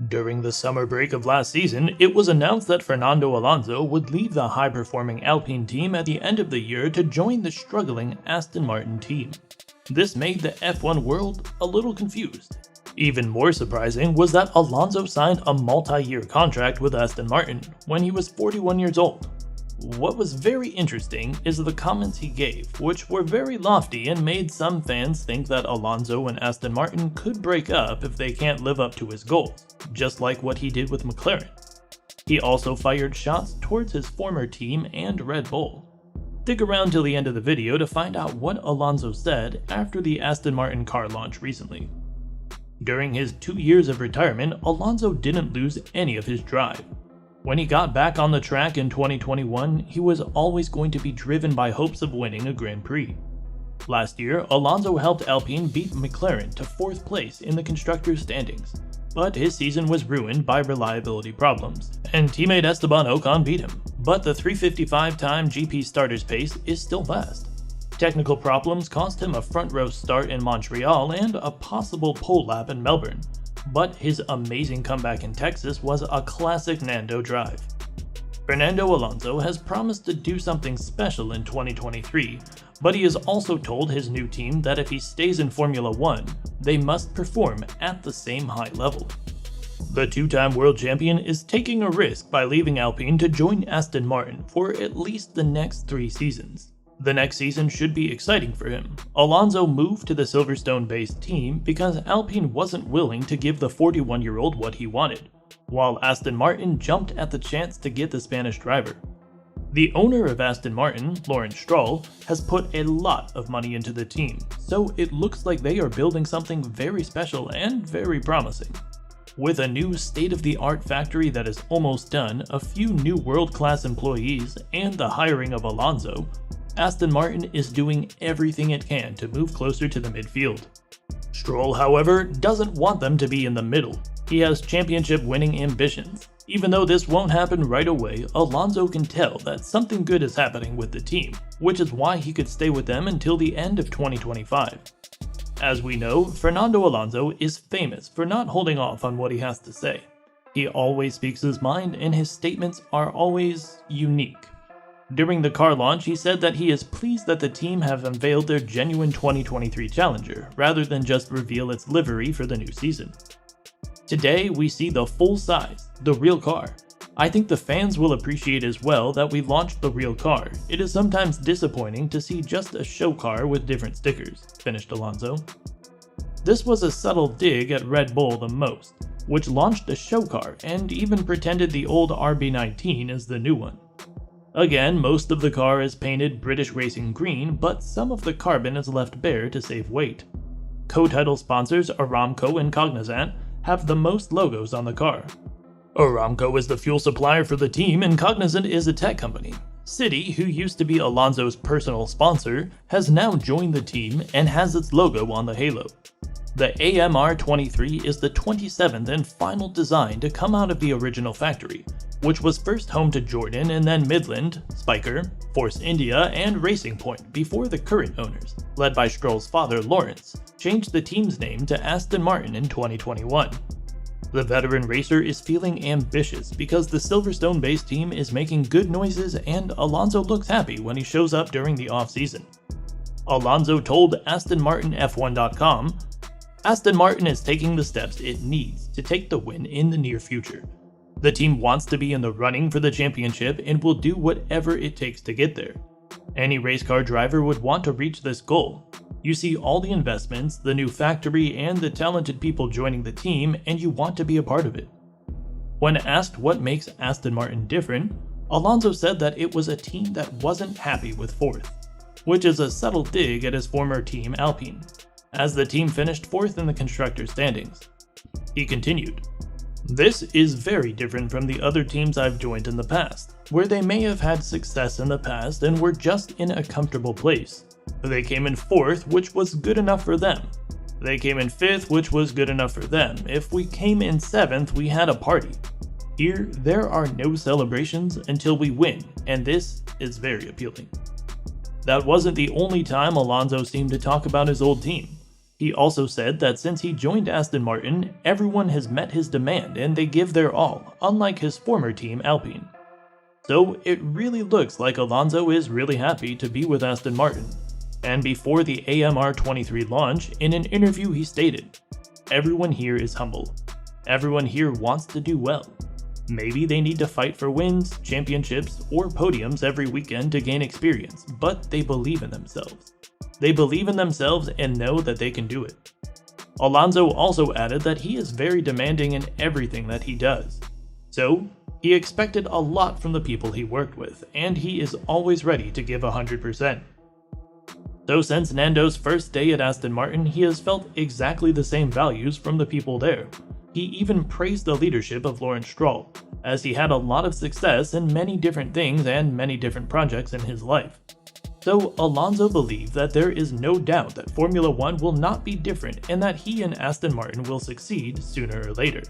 During the summer break of last season, it was announced that Fernando Alonso would leave the high-performing Alpine team at the end of the year to join the struggling Aston Martin team. This made the F1 world a little confused. Even more surprising was that Alonso signed a multi-year contract with Aston Martin when he was 41 years old. What was very interesting is the comments he gave, which were very lofty and made some fans think that Alonso and Aston Martin could break up if they can't live up to his goals, just like what he did with McLaren. He also fired shots towards his former team and Red Bull. Stick around till the end of the video to find out what Alonso said after the Aston Martin car launch recently. During his 2 years of retirement, Alonso didn't lose any of his drive. When he got back on the track in 2021, he was always going to be driven by hopes of winning a Grand Prix. Last year, Alonso helped Alpine beat McLaren to 4th place in the constructors' standings, but his season was ruined by reliability problems, and teammate Esteban Ocon beat him. But the 355-time GP starter's pace is still fast. Technical problems cost him a front-row start in Montreal and a possible pole lap in Melbourne. But his amazing comeback in Texas was a classic Nando drive. Fernando Alonso has promised to do something special in 2023, but he has also told his new team that if he stays in Formula 1, they must perform at the same high level. The two-time world champion is taking a risk by leaving Alpine to join Aston Martin for at least the next 3 seasons. The next season should be exciting for him. Alonso moved to the Silverstone-based team because Alpine wasn't willing to give the 41-year-old what he wanted, while Aston Martin jumped at the chance to get the Spanish driver. The owner of Aston Martin, Lawrence Stroll, has put a lot of money into the team, so it looks like they are building something very special and very promising. With a new state-of-the-art factory that is almost done, a few new world-class employees, and the hiring of Alonso, Aston Martin is doing everything it can to move closer to the midfield. Stroll, however, doesn't want them to be in the middle. He has championship-winning ambitions. Even though this won't happen right away, Alonso can tell that something good is happening with the team, which is why he could stay with them until the end of 2025. As we know, Fernando Alonso is famous for not holding off on what he has to say. He always speaks his mind, and his statements are always unique. During the car launch, he said that he is pleased that the team have unveiled their genuine 2023 Challenger, rather than just reveal its livery for the new season. Today, we see the full size, the real car. I think the fans will appreciate as well that we launched the real car. It is sometimes disappointing to see just a show car with different stickers, finished Alonso. This was a subtle dig at Red Bull the most, which launched a show car and even pretended the old RB19 is the new one. Again, most of the car is painted British Racing green, but some of the carbon is left bare to save weight. Co-title sponsors Aramco and Cognizant have the most logos on the car. Aramco is the fuel supplier for the team and Cognizant is a tech company. Citi, who used to be Alonso's personal sponsor, has now joined the team and has its logo on the halo. The AMR23 is the 27th and final design to come out of the original factory, which was first home to Jordan and then Midland, Spiker, Force India, and Racing Point before the current owners, led by Stroll's father Lawrence, changed the team's name to Aston Martin in 2021. The veteran racer is feeling ambitious because the Silverstone-based team is making good noises and Alonso looks happy when he shows up during the off-season. Alonso told AstonMartinF1.com, "Aston Martin is taking the steps it needs to take the win in the near future. The team wants to be in the running for the championship and will do whatever it takes to get there. Any race car driver would want to reach this goal. You see all the investments, the new factory, and the talented people joining the team, and you want to be a part of it." When asked what makes Aston Martin different, Alonso said that it was a team that wasn't happy with 4th, which is a subtle dig at his former team Alpine, as the team finished 4th in the constructors' standings. He continued, "This is very different from the other teams I've joined in the past, where they may have had success in the past and were just in a comfortable place. They came in 4th, which was good enough for them. They came in 5th, which was good enough for them. If we came in 7th, we had a party. Here, there are no celebrations until we win, and this is very appealing." That wasn't the only time Alonso seemed to talk about his old team. He also said that since he joined Aston Martin, everyone has met his demand and they give their all, unlike his former team Alpine. So it really looks like Alonso is really happy to be with Aston Martin. And before the AMR23 launch, in an interview he stated, "Everyone here is humble. Everyone here wants to do well. Maybe they need to fight for wins, championships, or podiums every weekend to gain experience, but they believe in themselves. They believe in themselves and know that they can do it." Alonso also added that he is very demanding in everything that he does. So, he expected a lot from the people he worked with, and he is always ready to give 100%. So since Nando's first day at Aston Martin, he has felt exactly the same values from the people there. He even praised the leadership of Lawrence Stroll, as he had a lot of success in many different things and many different projects in his life. So Alonso believed that there is no doubt that Formula One will not be different and that he and Aston Martin will succeed sooner or later.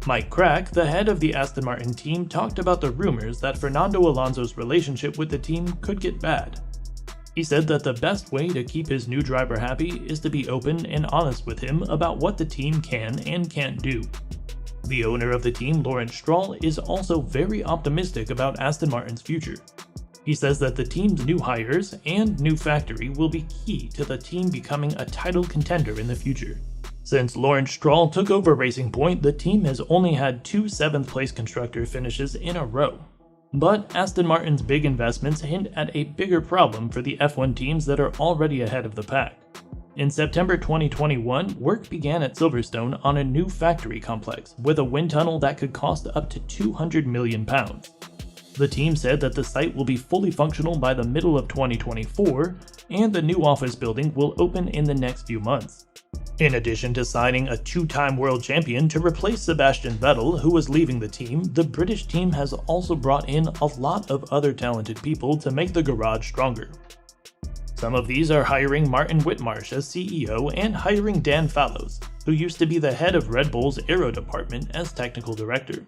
Mike Crack, the head of the Aston Martin team, talked about the rumors that Fernando Alonso's relationship with the team could get bad. He said that the best way to keep his new driver happy is to be open and honest with him about what the team can and can't do. The owner of the team, Lawrence Stroll, is also very optimistic about Aston Martin's future. He says that the team's new hires and new factory will be key to the team becoming a title contender in the future. Since Lawrence Stroll took over Racing Point, the team has only had 2 7th-place constructor finishes in a row. But Aston Martin's big investments hint at a bigger problem for the F1 teams that are already ahead of the pack. In September 2021, work began at Silverstone on a new factory complex with a wind tunnel that could cost up to £200 million. The team said that the site will be fully functional by the middle of 2024, and the new office building will open in the next few months. In addition to signing a 2-time world champion to replace Sebastian Vettel, who was leaving the team, the British team has also brought in a lot of other talented people to make the garage stronger. Some of these are hiring Martin Whitmarsh as CEO and hiring Dan Fallows, who used to be the head of Red Bull's Aero department, as technical director.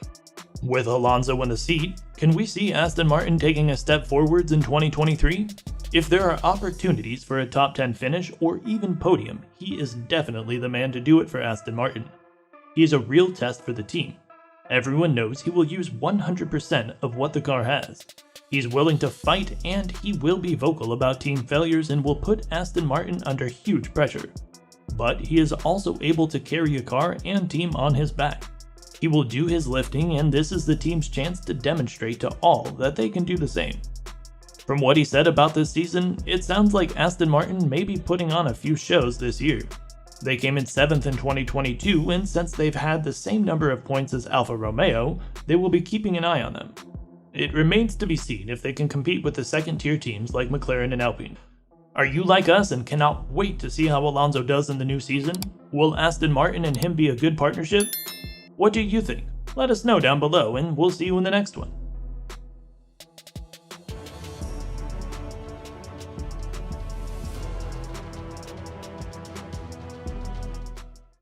With Alonso in the seat, can we see Aston Martin taking a step forwards in 2023? If there are opportunities for a top 10 finish or even podium, he is definitely the man to do it for Aston Martin. He is a real test for the team. Everyone knows he will use 100% of what the car has. He's willing to fight and he will be vocal about team failures and will put Aston Martin under huge pressure. But he is also able to carry a car and team on his back. He will do his lifting, and this is the team's chance to demonstrate to all that they can do the same. From what he said about this season, it sounds like Aston Martin may be putting on a few shows this year. They came in 7th in 2022, and since they've had the same number of points as Alfa Romeo, they will be keeping an eye on them. It remains to be seen if they can compete with the second-tier teams like McLaren and Alpine. Are you like us and cannot wait to see how Alonso does in the new season? Will Aston Martin and him be a good partnership? What do you think? Let us know down below, and we'll see you in the next one.